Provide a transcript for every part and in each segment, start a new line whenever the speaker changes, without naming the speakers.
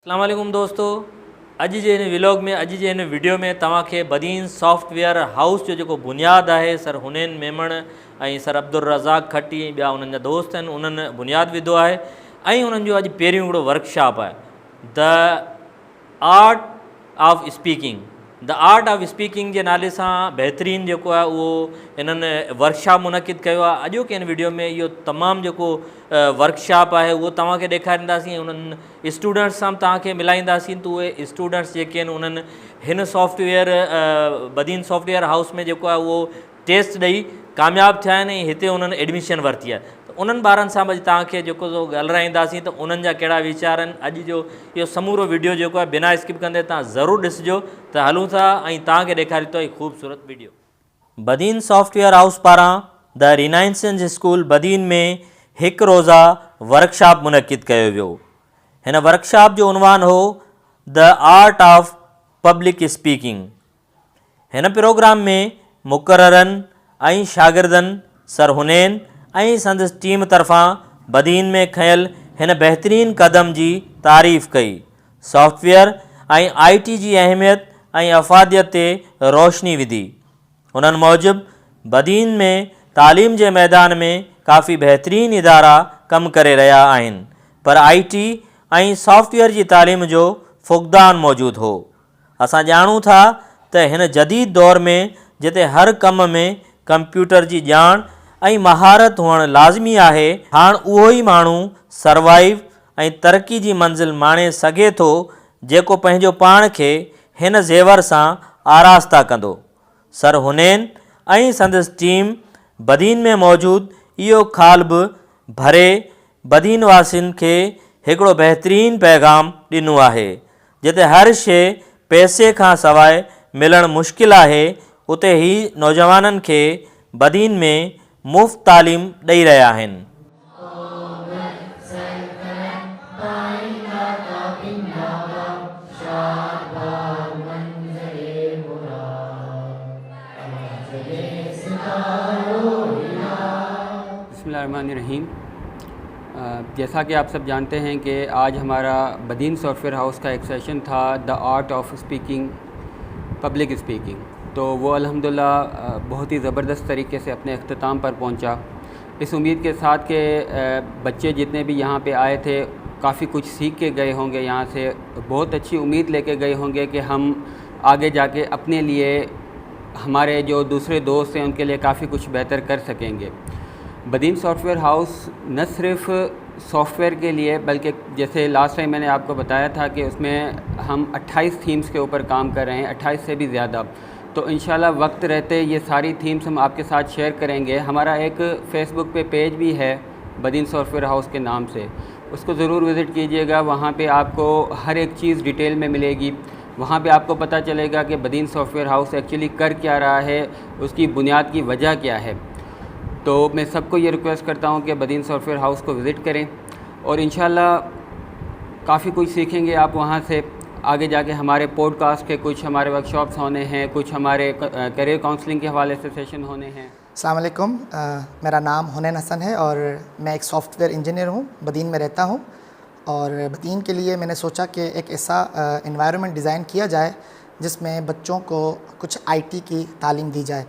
अस्सलाम वालेकुम दोस्तों, अॼु जे हिन व्लॉग में अॼु जे हिन वीडियो में तव्हांखे बदीन सॉफ्टवेयर हाउस जो जेको बुनियादु आहे सर हुनैन मेमण ऐं सर अब्दुल रज़ाक खट्टी ऐं ॿिया उन्हनि जा दोस्त आहिनि, उन्हनि बुनियादु विधो आहे ऐं उन्हनि जो अॼु पहिरियों हिकिड़ो वर्कशॉप आहे the art of speaking. The art of speaking जे नाले सां बहितरीनु जेको आहे उहो इन्हनि वर्कशॉप मुनक़िद कयो आहे। अॼोके हिन वीडियो में इहो तमामु जेको वर्कशॉप आहे उहो तव्हांखे ॾेखारींदासीं, उन्हनि स्टूडेंट्स सां तव्हांखे मिलाईंदासीं त उहे स्टूडेंट्स जेके आहिनि उन्हनि हिन सॉफ्टवेयर बदीन सॉफ्टवेयर हाउस में जेको आहे उहो टेस्ट ॾेई कामयाबु थिया आहिनि ऐं हिते उन्हनि एडमिशन वरिती आहे। त उन्हनि ॿारनि सां अॼु तव्हांखे जेको ॻाल्हाईंदासीं त उन्हनि जा कहिड़ा वीचार आहिनि। अॼु जो इहो समूरो वीडियो जेको आहे बिना स्किप कंदे तव्हां ज़रूरु ॾिसिजो। त हलूं था ऐं तव्हांखे ॾेखारियो थो ख़ूबसूरत वीडियो। बदीन सॉफ्टवेयर हाउस पारां द रिनाइंसेंस स्कूल बदीन में हिकु रोज़ा वर्कशॉप मुनक़िद कयो वियो। हिन वर्कशॉप जो उनवान हो the art of public speaking. हिन प्रोग्राम में मुक़ररनि ऐं शागिर्दनि सर हुनैन ऐं संदसि टीम तरफ़ां बदीन में खयल हिन बहितरीनु क़दम जी तारीफ़ कई, सॉफ्टवेयर ऐं IT जी अहमियत ऐं अफ़ादियत ते रोशनी विधी। उन्हनि मूजिबि बदीन में तालीम जे मैदान में काफ़ी बहितरीनु इदारा कमु करे रहिया आहिनि, पर IT ऐं सॉफ्टवेयर जी तालीम जो फुक़दान मौजूदु हो। असां ॼाणूं था त हिन जदीद दौर में जिते हर कम में कंप्यूटर जी ॼाण ऐं महारत हुअणु लाज़मी आहे, हाणे उहो ई माण्हू सर्वाइव ऐं तरक़ी जी मंज़िल माणे सघे थो जेको पंहिंजो पाण खे हिन ज़ेवर सां आरास्ता कंदो। सर हुनैन ऐं संदसि टीम बदीन में मौजूदु इहो ख़ाल बि भरे बदीन वासियुनि खे हिकिड़ो बहितरीनु पैगाम ॾिनो आहे। जिते हर शइ पैसे खां सवाइ मिलणु मुश्किल आहे, उते ही नौजवाननि खे बदीन में मुफ़्त तालीम ॾेई रहिया आहिनि।
बिस्मिल्लाहिर्रहमानिर्रहीम। जैसा कि आप सब जानते हैं कि आज हमारा बदीन सॉफ्टवेयर हाउस का एक सेशन था the art of speaking, public speaking. तो वो अल्हम्दुलिल्लाह बहुत ही ज़बरदस्त तरीके से अपने अख्ताम पर पहुंचा। इस उम्मीद के साथ कि बच्चे जितने भी यहाँ पे आए थे काफ़ी कुछ सीख के गए होंगे, यहाँ से बहुत अच्छी उम्मीद लेके गए होंगे कि हम आगे जाके अपने लिए, हमारे जो दूसरे दोस्त हैं उनके लिए काफ़ी कुछ बेहतर कर सकेंगे। बदीन सॉफ्टवेयर हाउस न सिर्फ सॉफ्टवेयर के लिए बल्कि जैसे लास्ट टाइम मैंने आपको बताया था कि उसमें हम 28 थीम्स के ऊपर काम कर रहे हैं, 28 से भी ज़्यादा। तो इंशाल्लाह वक्त रहते ये सारी थीम्स हम आपके साथ शेयर करेंगे। हमारा एक फ़ेसबुक पे पेज भी है बदीन सॉफ्टवेयर हाउस के नाम से, उसको ज़रूर विज़िट कीजिएगा। वहाँ पे आपको हर एक चीज़ डिटेल में मिलेगी। वहाँ पे आपको पता चलेगा कि बदीन सॉफ्टवेयर हाउस एक्चुअली कर क्या रहा है, उसकी बुनियाद की वजह क्या है। तो मैं सबको ये रिक्वेस्ट करता हूँ कि बदीन सॉफ्टवेयर हाउस को विज़िट करें और इंशाल्लाह काफ़ी कुछ सीखेंगे आप वहाँ से। आगे जाके हमारे पॉडकास्ट के कुछ हमारे वर्कशॉप्स होने हैं, कुछ हमारे करियर काउंसलिंग के हवाले से सेशन होने हैं।
अस्सलाम वालेकुम, मेरा नाम हुनैन हसन है और मैं एक सॉफ्टवेयर इंजीनियर हूँ, बदीन में रहता हूँ। और बदीन के लिए मैंने सोचा कि एक ऐसा एनवायरनमेंट डिज़ाइन किया जाए जिसमें बच्चों को कुछ IT की तालीम दी जाए।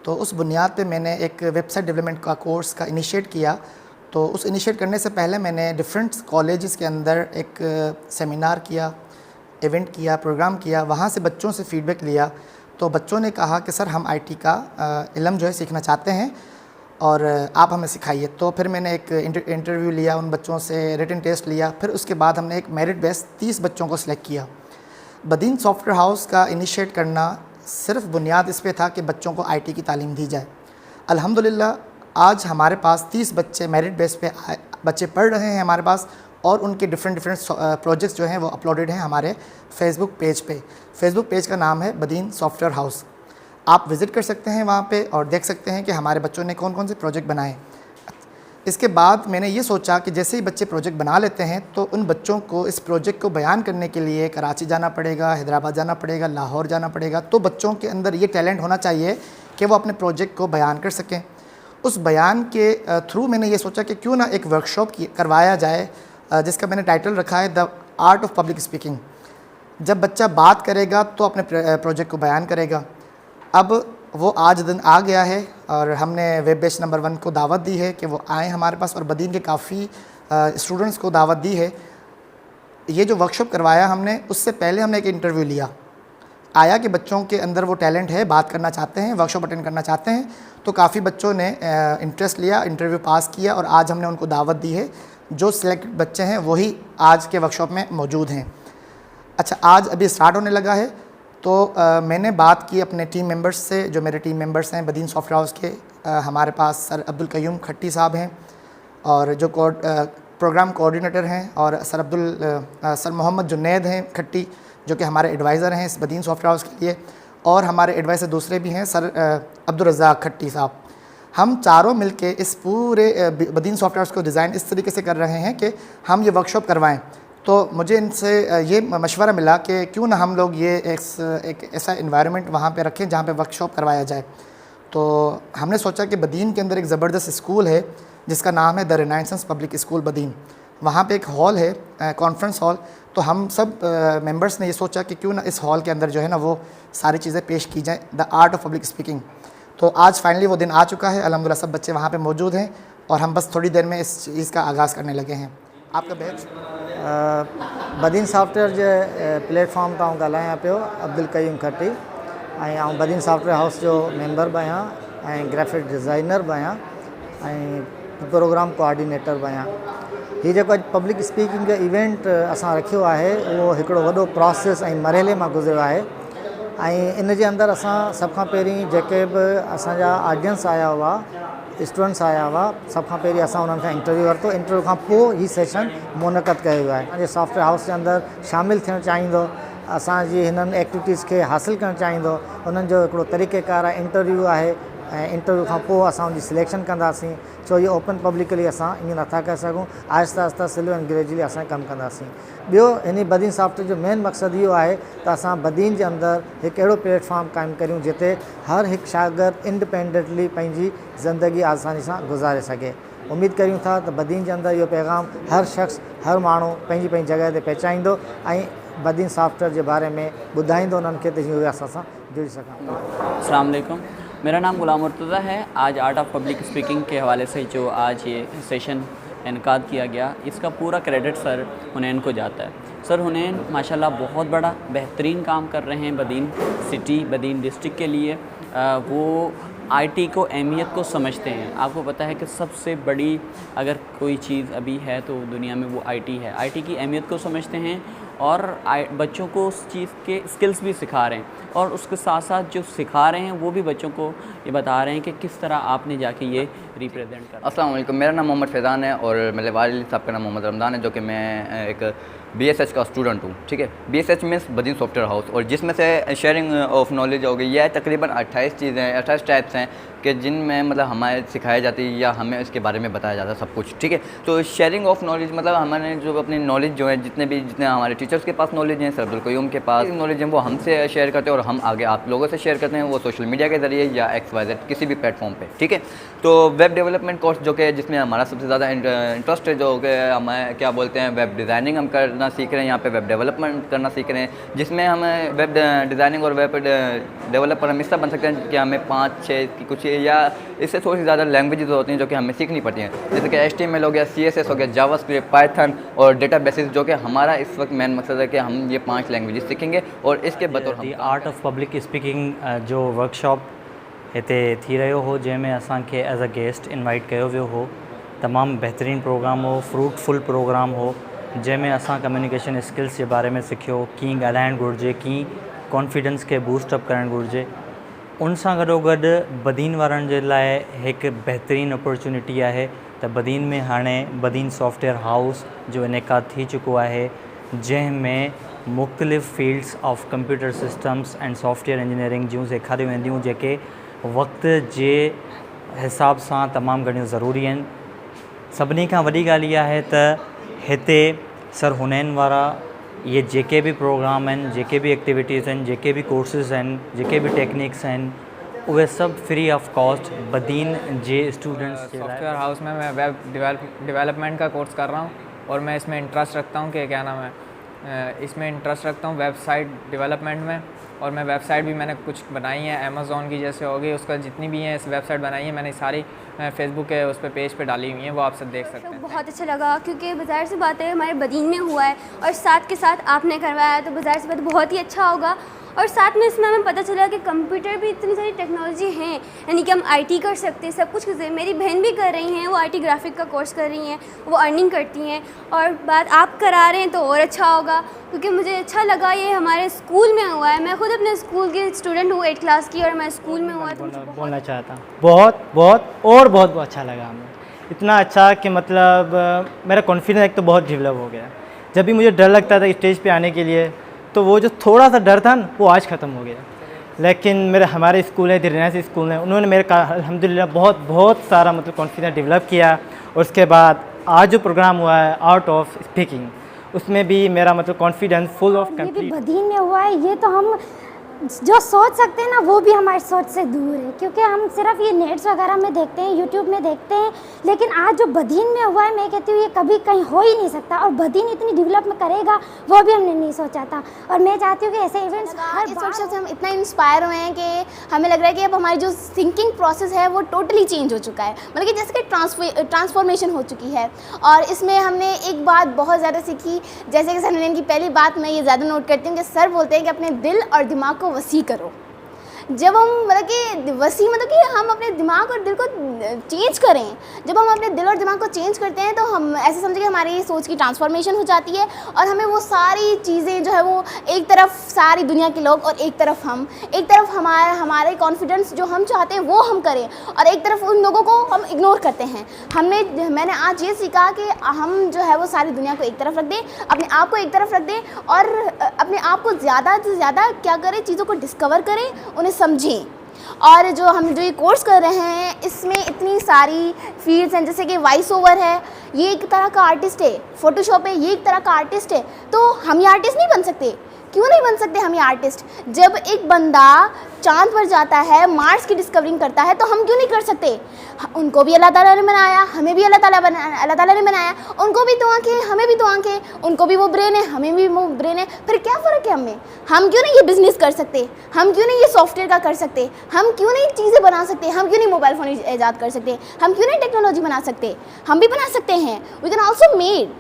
तो उस बुनियाद पे मैंने एक वेबसाइट डेवलपमेंट का कोर्स का इनिशिएट किया। तो उस इनिशिएट करने से पहले मैंने डिफरेंट कॉलेजेस के अंदर एक सेमिनार किया, इवेंट किया, प्रोग्राम किया, वहाँ से बच्चों से फ़ीडबैक लिया। तो बच्चों ने कहा कि सर हम IT का इल्म जो है सीखना चाहते हैं और आप हमें सिखाइए। तो फिर मैंने एक इंटरव्यू लिया उन बच्चों से, रिटन टेस्ट लिया। फिर उसके बाद हमने एक मेरिट बेस 30 बच्चों को सिलेक्ट किया। बदीन सॉफ्टवेयर हाउस का इनिशिएट करना सिर्फ बुनियाद इस पे था कि बच्चों को IT की तालीम दी जाए। अल्हम्दुलिल्लाह आज हमारे पास 30 बच्चे मेरिट बेस पे बच्चे पढ़ रहे हैं हमारे पास, और उनके डिफरेंट प्रोजेक्ट्स जो हैं वो अपलोडेड हैं हमारे फेसबुक पेज पे। फेसबुक पेज का नाम है बदीन सॉफ्टवेयर हाउस। आप विज़िट कर सकते हैं वहाँ पे और देख सकते हैं कि हमारे बच्चों ने कौन कौन से प्रोजेक्ट बनाए। इसके बाद मैंने ये सोचा कि जैसे ही बच्चे प्रोजेक्ट बना लेते हैं तो उन बच्चों को इस प्रोजेक्ट को बयान करने के लिए कराची जाना पड़ेगा, हैदराबाद जाना पड़ेगा, लाहौर जाना पड़ेगा। तो बच्चों के अंदर ये टैलेंट होना चाहिए कि वो अपने प्रोजेक्ट को बयान कर सकें। उस बयान के थ्रू मैंने ये सोचा कि क्यों ना एक वर्कशॉप करवाया जाए जिसका मैंने टाइटल रखा है the art of public speaking. जब बच्चा बात करेगा तो अपने प्रोजेक्ट को बयान करेगा। अब वो आज दिन आ गया है और हमने वेब बैच नंबर 1 को दावत दी है कि वो आएँ हमारे पास, और बदीन के काफ़ी स्टूडेंट्स को दावत दी है। ये जो वर्कशॉप करवाया हमने, उससे पहले हमने एक इंटरव्यू लिया। आया कि बच्चों के अंदर वो टैलेंट है, बात करना चाहते हैं, वर्कशॉप अटेंड करना चाहते हैं, तो काफ़ी बच्चों ने इंटरेस्ट लिया, इंटरव्यू पास किया और आज हमने उनको दावत दी है। जो सिलेक्टेड बच्चे हैं वही आज के वर्कशॉप में मौजूद हैं। अच्छा, आज अभी स्टार्ट होने लगा है, तो मैंने बात की अपने टीम मेंबर्स से, जो मेरे टीम मेंबर्स हैं बदीन सॉफ्टवेयर हाउस के। हमारे पास सर अब्दुल कयूम खट्टी साहब हैं और जो प्रोग्राम कोऑर्डिनेटर हैं, और सर मोहम्मद जुनैद हैं खट्टी, जो कि हमारे एडवाइज़र हैं इस बदीन सॉफ्टवेयर हाउस के लिए, और हमारे एडवाइज़र दूसरे भी हैं सर अब्दुल रज़ाक खट्टी साहब। हम चारों मिलके इस पूरे बदीन सॉफ्टवेयर हाउस को डिज़ाइन इस तरीके से कर रहे हैं कि हम ये वर्कशॉप करवाएं। तो मुझे इनसे ये मशवरा मिला कि क्यों ना हम लोग ये एक ऐसा इन्वायरमेंट वहाँ पे रखें जहाँ पे वर्कशॉप करवाया जाए। तो हमने सोचा कि बदीन के अंदर एक ज़बरदस्त स्कूल है जिसका नाम है the Renaissance public school Badin. वहाँ पे एक हॉल है, कॉन्फ्रेंस हॉल। तो हम सब मेंबर्स ने ये सोचा कि क्यों ना इस हॉल के अंदर जो है ना वो सारी चीज़ें पेश की जाएँ, the art of public speaking. तो आज फाइनली वो दिन आ चुका है, अल्हम्दुलिल्लाह सब बच्चे वहाँ पे मौजूद हैं और हम बस थोड़ी देर में इस चीज़ का आगाज़ करने लगे हैं। आपका बैच
बदीन सॉफ्टवेयर जे प्लेटफॉर्म तां ॻाल्हायां पियो, अब्दुल कयूम खट्टी, ऐं बदीन सॉफ्टवेयर हाउस जो मेंबर बि आहियां ऐं ग्राफिक डिज़ाइनर बि आहियां ऐं प्रोग्राम कोऑर्डिनेटर बि आहियां। हीउ जेको अॼु पब्लिक स्पीकिंग जो इवेंट असां रखियो आहे उहो हिकिड़ो वॾो प्रोसेस ऐं मरहले मां गुज़रियो आहे ऐं इन जे अंदरि असां सभ खां पहिरीं जेके बि असांजा ऑडियंस आया हुआ, स्टूडेंट्स आया हुआ, सभ खां पहिरीं असां उन्हनि खां इंटरव्यू वरितो। इंटरव्यू खां पोइ हीउ सेशन मुनक़द कयो वियो आहे। असांजे सॉफ्टवेयर हाउस जे अंदरि शामिलु थियणु चाहींदो, असांजी हिननि एक्टिविटीज़ खे हासिलु करणु चाहींदो, उन्हनि जो हिकिड़ो तरीक़ेकार आहे, इंटरव्यू आहे ऐं इंटरव्यू खां पोइ असां उनजी सिलेक्शन कंदासीं। छो इहो ओपन पब्लिकली असां ईअं नथा करे सघूं, Aahista Aahista slow and gradually असां कमु कंदासीं। ॿियो, हिन बदीन सॉफ्टवेयर जो मेन मक़सदु इहो आहे त असां बदीन जे अंदरि हिकु अहिड़ो प्लेटफॉर्म क़ाइमु करियूं जिते हर हिकु शागिर्द इंडिपेंडेंटली पंहिंजी ज़िंदगी आसानी सां गुज़ारे सघे। उमेदु करियूं था त बदीन जे अंदरि इहो पैगाम हर शख़्स, हर माण्हू पंहिंजी पंहिंजी जॻह ते पहुचाईंदो ऐं बदीन सॉफ्टवेयर जे बारे में ॿुधाईंदो उन्हनि खे त जीअं उहे असां सां जुड़ी सघनि।
अस्सलाम वालेकुम, मेरा नाम गुलाम मुर्तज़ा है। आज आर्ट ऑफ पब्लिक स्पीकिंग के हवाले से जो आज ये सेशन इनकाद किया गया, इसका पूरा क्रेडिट सर हुनैन को जाता है। सर हुनैन माशाल्लाह बहुत बड़ा बेहतरीन काम कर रहे हैं बदीन सिटी, बदीन डिस्ट्रिक्ट के लिए। वो आईटी को, अहमियत को समझते हैं। आपको पता है कि सबसे बड़ी अगर कोई चीज़ अभी है तो दुनिया में वो आईटी है। आईटी की अहमियत को समझते हैं और बच्चों को उस चीज़ के स्किल्स भी सिखा रहे हैं, और उसके साथ साथ जो सिखा रहे हैं वो भी बच्चों को ये बता रहे हैं कि किस तरह आपने जाके ये रिप्रेजेंट कर।
अस्सलाम वालेकुम, मेरा नाम मोहम्मद फैज़ान है और मेरे वालिद साहब का नाम मोहम्मद रमज़ान है, जो कि मैं एक BSH का स्टूडेंट हूँ। ठीक है, BSH means Badin software house, और जिसमें से शेयरिंग ऑफ नॉलेज हो गई। यह तकरीबन 28 चीज़ें हैं, 28 टाइप्स हैं कि जिनमें मतलब हमें सिखाई जाती है या हमें इसके बारे में बताया जाता है सब कुछ। ठीक है, तो शेयरिंग ऑफ नॉलेज मतलब हमारे जो अपनी नॉलेज जो है, जितने हमारे टीचर्स के पास नॉलेज हैं, सर अब्दुल कयूम के पास नॉलेज है, वो हमसे शेयर करते हैं और हम आगे आप लोगों से शेयर करते हैं, वो सोशल मीडिया के ज़रिए या XYZ किसी भी प्लेटफॉर्म पे। ठीक है, तो वेब डेवलपमेंट कोर्स जो कि जिसमें हमारा सबसे ज़्यादा इंटरेस्ट है, जो कि हमें क्या बोलते हैं, वेब डिज़ाइनिंग हम करना सीख रहे हैं, यहाँ पे वेब डेवलपमेंट करना सीख रहे हैं, जिसमें हम वेब डिज़ाइनिंग और वेब डेवलपर हम इस तरह बन सकते हैं कि हमें 5-6 की कुछ या इससे थोड़ी सी ज़्यादा लैंग्वेजेस होती हैं जो कि हमें सीखनी पड़ती हैं, जैसे कि HTML हो गया, CSS हो गया, जावास्क्रिप्ट, पाइथन और डेटाबेसेस, जो कि हमारा इस वक्त मेन मकसद है कि हम ये 5 लैंग्वेजेस सीखेंगे और इसके बतौर
दी आर्ट ऑफ पब्लिक स्पीकिंग जो वर्कशॉप हिते थी रहियो हो, जंहिंमें असांखे एज़ अ गेस्ट इनवाइट कयो वियो हो। तमामु बहितरीनु प्रोग्राम हो, फ्रूटफुल प्रोग्राम हो, जंहिंमें असां कम्युनिकेशन स्किल्स जे बारे में सिखियो, कीअं ॻाल्हाइणु घुरिजे, कीअं कॉन्फिडेंस खे बूस्टअप करणु घुरिजे। उन सां गॾोगॾु बदीन वारनि जे लाइ हिकु बहितरीनु अपॉर्चुनिटी आहे त बदीन में हाणे बदीन सॉफ्टवेयर हाउस जो इनेकाद थी चुको आहे, जंहिंमें मुख़्तलिफ़ fields of computer systems and software engineering जूं सेखारियूं वेंदियूं, जेके वक़्त जे हिसाब सां तमामु घणियूं ज़रूरी आहिनि। सभिनी खां वॾी ॻाल्हि इहा आहे त हिते सर हुनैन वारा ये जेके भी प्रोग्राम आहिनि, जेके भी एक्टिविटीज़ आहिनि, जेके भी कोर्सेज़ आहिनि, जेके भी टेक्निक्स आहिनि, उहे सभु free of cost Badin J students के
सॉफ्टवेयर हाउस में मैं वेब डेवलपमेंट का कोर्स कर रहा हूँ और मैं इसमें इंटरेस्ट रखता हूँ कि क्या नाम है, इसमें इंटरेस्ट रखता हूँ वेबसाइट डेवलपमेंट में, और मैं वेबसाइट भी मैंने कुछ बनाई है अमेज़ॉन की जैसे हो गई, उसका जितनी भी हैं इस वेबसाइट बनाई है मैंने सारी फेसबुक के उस पर पेज पे डाली हुई हैं, वो आप सब देख सकते हैं।
बहुत अच्छा लगा क्योंकि बाज़ार से बात है हमारे बदीन में हुआ है और साथ के साथ आपने करवाया है, तो बाज़ार से बात बहुत ही अच्छा होगा। और साथ में इसमें हमें पता चला कि कंप्यूटर भी इतनी सारी टेक्नोलॉजी हैं, यानी कि हम आईटी कर सकते हैं, सब कुछ कर सकते हैं। मेरी बहन भी कर रही हैं, वो आईटी ग्राफिक का कोर्स कर रही हैं, वो अर्निंग करती हैं। और बात आप करा रहे हैं तो और अच्छा होगा, क्योंकि मुझे अच्छा लगा ये हमारे स्कूल में हुआ है। मैं खुद अपने स्कूल की स्टूडेंट हूँ 8 क्लास की, और मैं स्कूल में हुआ
बोलना चाहता हूँ बहुत अच्छा लगा हमें, इतना अच्छा कि मतलब मेरा कॉन्फिडेंस एक तो बहुत डेवलप हो गया। जब भी मुझे डर लगता था स्टेज पे आने के लिए, तो वो जो थोड़ा सा डर था ना वो आज ख़त्म हो गया। लेकिन मेरे हमारे स्कूल है रिलायंस स्कूल है, उन्होंने मेरे का अल्हम्दुलिल्लाह बहुत सारा मतलब कॉन्फिडेंस डेवलप किया। और उसके बाद आज जो प्रोग्राम हुआ है आर्ट ऑफ स्पीकिंग, उसमें भी मेरा मतलब confidence full of complete.
Badin में हुआ है ये तो हम जो सोच सकते हैं ना वो भी हमारी सोच से दूर है, क्योंकि हम सिर्फ ये नेट्स वगैरह में देखते हैं, यूट्यूब में देखते हैं। लेकिन आज जो बदीन में हुआ है मैं कहती हूँ ये कभी कहीं हो ही नहीं सकता, और बदीन इतनी डेवलपमेंट करेगा वो भी हमने नहीं सोचा था। और मैं चाहती हूँ कि ऐसे इवेंट्स
इस वर्कशॉप से हम इतना इंस्पायर हुए हैं कि हमें लग रहा है कि अब हमारी जो थिंकिंग प्रोसेस है वो टोटली चेंज हो चुका है, मतलब कि जैसे कि ट्रांसफॉर्मेशन हो चुकी है। और इसमें हमने एक बात बहुत ज़्यादा सीखी, जैसे कि सर हुनैन की पहली बात मैं ये ज़्यादा नोट करती हूँ कि सर बोलते हैं कि अपने दिल और दिमाग को वसी करो। जब हम मतलब कि वसी मतलब कि हम अपने दिमाग और दिल को चेंज करें, जब हम अपने दिल और दिमाग को चेंज करते हैं तो हम ऐसे समझे कि हमारी सोच की ट्रांसफॉर्मेशन हो जाती है, और हमें वो सारी चीज़ें जो है वो एक तरफ सारी दुनिया के लोग और एक तरफ हम, एक तरफ हमारे कॉन्फिडेंस जो हम चाहते हैं वो हम करें, और एक तरफ उन लोगों को हम इग्नोर करते हैं। मैंने आज ये सीखा कि हम जो है वो सारी दुनिया को एक तरफ रख दें, अपने आप को एक तरफ रख दें, और अपने आप को ज़्यादा से ज़्यादा क्या करें, चीज़ों को डिस्कवर करें, उन्हें समझें। और जो हम जो ये कोर्स कर रहे हैं इसमें इतनी सारी फील्ड्स हैं, जैसे कि वॉइस ओवर है, ये एक तरह का आर्टिस्ट है, फोटोशॉप है, ये एक तरह का आर्टिस्ट है। तो हम ये आर्टिस्ट नहीं बन सकते? क्यों नहीं बन सकते हम ये आर्टिस्ट? जब एक बंदा चांद पर जाता है, मार्स की डिस्कवरिंग करता है, तो हम क्यों नहीं कर सकते? उनको भी अल्लाह ताला ने बनाया, हमें भी अल्लाह ताला ने बनाया। उनको भी दो आँखें, हमें भी दो आँखें, उनको भी वो ब्रेन है, हमें भी वो ब्रेन है, फिर क्या फ़र्क है हमें? हम क्यों नहीं ये बिज़नेस कर सकते? हम क्यों नहीं ये सॉफ्टवेयर का कर सकते? हम क्यों नहीं चीज़ें बना सकते? हम क्यों नहीं मोबाइल फ़ोन ईजाद कर सकते? हम क्यों नहीं टेक्नोलॉजी बना सकते? हम भी बना सकते हैं, वी कैन ऑल्सो मेड,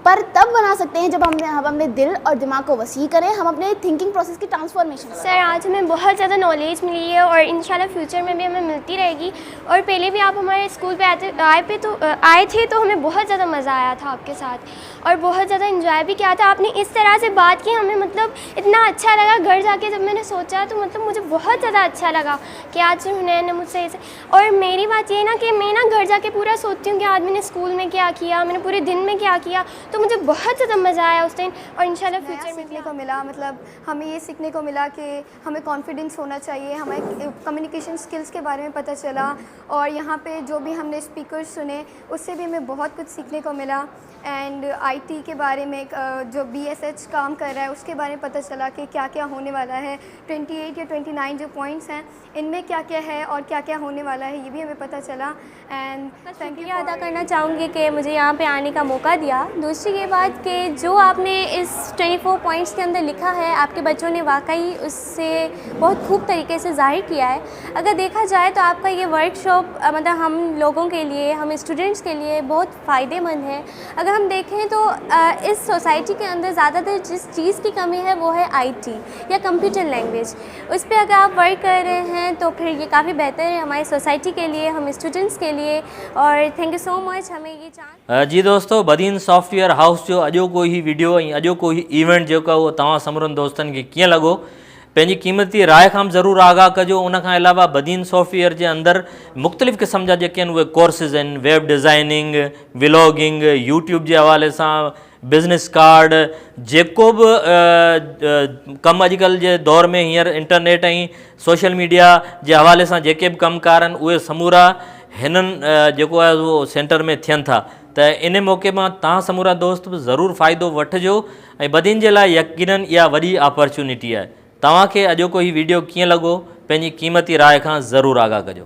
पर तब बना सकते हैं जब हम अपने दिल और दिमाग को वसी करें, हम अपने थिंकिंग प्रोसेस की ट्रांसफॉर्मेशन।
सर आज हमें बहुत ज़्यादा नॉलेज मिली है और इंशाल्लाह फ्यूचर में भी हमें मिलती रहेगी। और पहले भी आप हमारे स्कूल पे आए थे तो हमें बहुत ज़्यादा मज़ा आया था आपके साथ और बहुत ज़्यादा इंजॉय भी किया था। आपने इस तरह से बात की, हमें मतलब इतना अच्छा लगा। घर जाके जब मैंने सोचा तो मतलब मुझे बहुत ज़्यादा अच्छा लगा कि आज हुनैन ने मुझसे ऐसे। और मेरी बात ये ना कि मैं ना घर जाके पूरा सोचती हूँ कि आज मैंने स्कूल में क्या किया, मैंने पूरे दिन में क्या किया, तो मुझे बहुत ज़्यादा मज़ा आया उस टाइम। और इंशाल्लाह फ्यूचर में
सीखने को मिला, मतलब हमें ये सीखने को मिला कि हमें कॉन्फिडेंस होना चाहिए, हमें कम्युनिकेशन स्किल्स के बारे में पता चला। और यहाँ पे जो भी हमने स्पीकर्स सुने उससे भी हमें बहुत कुछ सीखने को मिला। एंड आईटी के बारे में जो बीएसएच काम कर रहा है उसके बारे में पता चला कि क्या क्या होने वाला है। 28 या 29 जो पॉइंट्स हैं इनमें क्या क्या है और क्या क्या होने वाला है ये भी हमें पता चला। एंड
शुक्रिया अदा करना चाहूँगी कि मुझे यहाँ पे आने का मौका दिया। दूसरी ये बात कि जो आपने इस 24 पॉइंट्स के अंदर लिखा है आपके बच्चों ने वाकई उससे बहुत खूब तरीके से ज़ाहिर किया है। अगर देखा जाए तो आपका ये वर्कशॉप मतलब हम लोगों के लिए, हम स्टूडेंट्स के लिए बहुत फ़ायदेमंद है। अगर हम देखें तो इस सोसाइटी के अंदर ज़्यादातर जिस चीज़ की कमी है वो है आईटी या कंप्यूटर लैंग्वेज। उस पर अगर आप वर्क कर रहे हैं तो फिर ये काफ़ी बेहतर है हमारी सोसाइटी के लिए, हम स्टूडेंट्स के लिए। और थैंक यू सो मच हमें ये चांस।
जी दोस्तों, बदीन सॉफ्टवेयर हाउस जो अॼोको ही वीडियो ऐं अॼोको ही इवेंट जेको उहो तव्हां समरनि दोस्तनि खे कीअं लॻो, पंहिंजी क़ीमती राय खां ज़रूरु आगाह कजो। उन खां अलावा बदीन सॉफ्टवेयर जे अंदरि मुख़्तलिफ़ क़िस्म जा जेके आहिनि उहे कोर्सिस आहिनि, वेब डिज़ाइनिंग, व्लॉगिंग, यूट्यूब जे हवाले सां बिज़नेस कार्ड, जेको बि कमु अॼुकल्ह जे दौर में हींअर इंटरनेट ऐं सोशल मीडिया जे हवाले सां जेके बि कमकार आहिनि उहे समूरा हिननि जेको आहे उहो सेंटर में थियनि था। त इन मौक़े मां तव्हां समूरा दोस्त बि ज़रूरु फ़ाइदो वठिजो ऐं बदीन जे लाइ यकीनन इहा वॾी अपॉर्चुनिटी आहे। तव्हांखे अॼोको ही वीडियो कीअं लॻो, पंहिंजी क़ीमती राय खां ज़रूरु आगाह कजो।